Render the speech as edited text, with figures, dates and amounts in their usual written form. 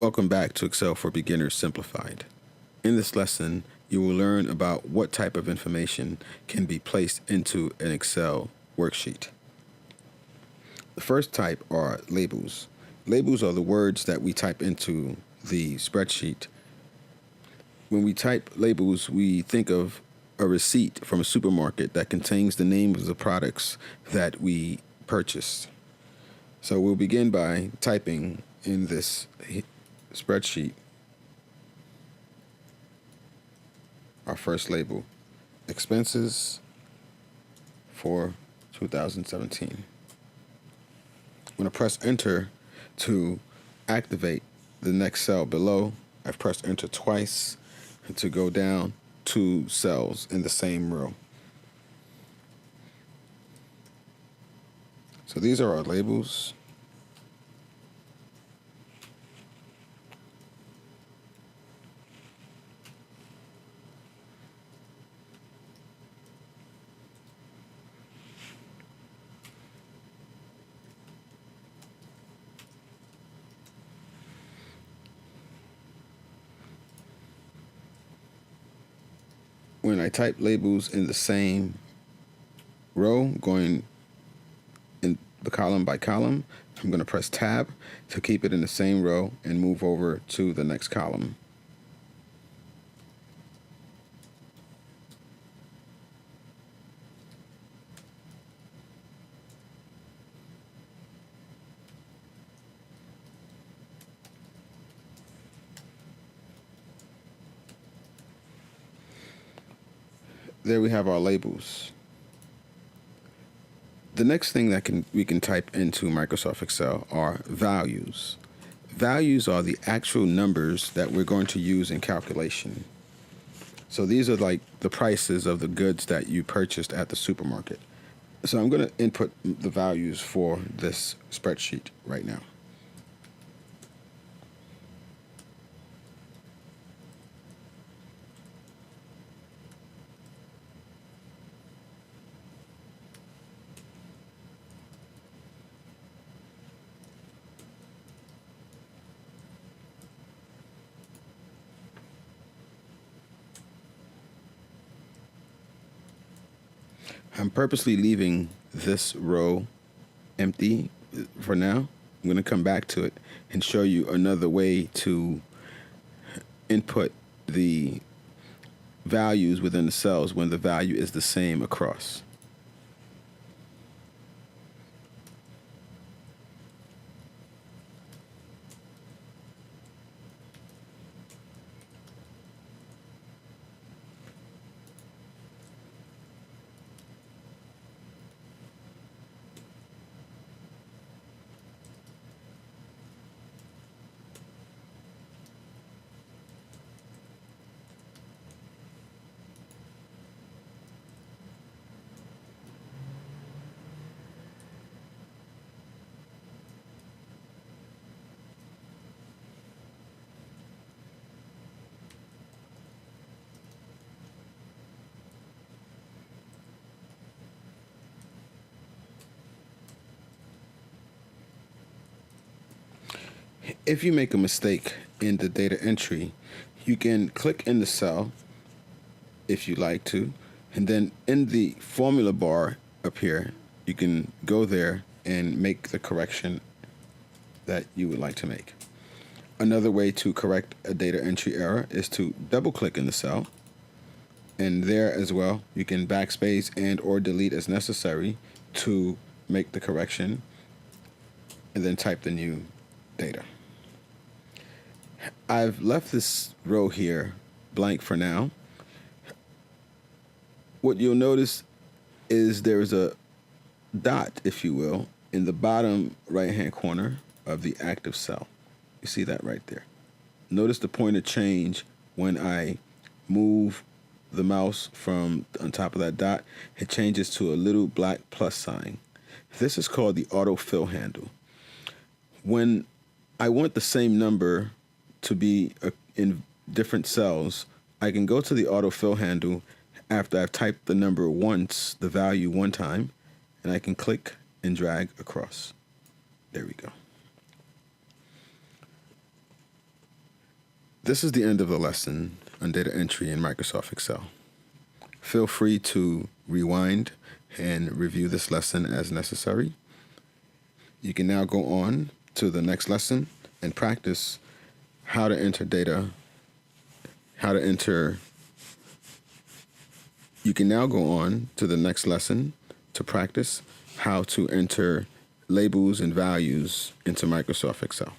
Welcome back to Excel for Beginners Simplified. In this lesson, you will learn about what type of information can be placed into an Excel worksheet. The first type are labels. Labels are the words that we type into the spreadsheet. When we type labels, we think of a receipt from a supermarket that contains the names of the products that we purchased. So we'll begin by typing in this spreadsheet our first label, expenses for 2017. I'm going to press enter to activate the next cell below. I've pressed enter twice to go down 2 cells in the same row. So these are our labels. When I type labels in the same row, going in the column by column, I'm going to press tab to keep it in the same row and move over to the next column. There we have our labels. The next thing that we can type into Microsoft Excel are values. Values are the actual numbers that we're going to use in calculation. So these are like the prices of the goods that you purchased at the supermarket. So I'm going to input the values for this spreadsheet right now. I'm purposely leaving this row empty for now. I'm going to come back to it and show you another way to input the values within the cells when the value is the same across. If you make a mistake in the data entry, you can click in the cell if you like to, and then in the formula bar up here, you can go there and make the correction that you would like to make. Another way to correct a data entry error is to double click in the cell, and there as well you can backspace and or delete as necessary to make the correction and then type the new data. I've left this row here blank for now. What you'll notice is there's a dot, if you will, in the bottom right-hand corner of the active cell. You see that right there. Notice the pointer change when I move the mouse from on top of that dot. It changes to a little black plus sign. This is called the Autofill Handle. When I want the same number to be in different cells, I can go to the Autofill Handle after I've typed the number once, the value one time, and I can click and drag across. There we go. This is the end of the lesson on data entry in Microsoft Excel. Feel free to rewind and review this lesson as necessary. You can now go on to the next lesson and practice how to enter data, You can now go on to the next lesson to practice how to enter labels and values into Microsoft Excel.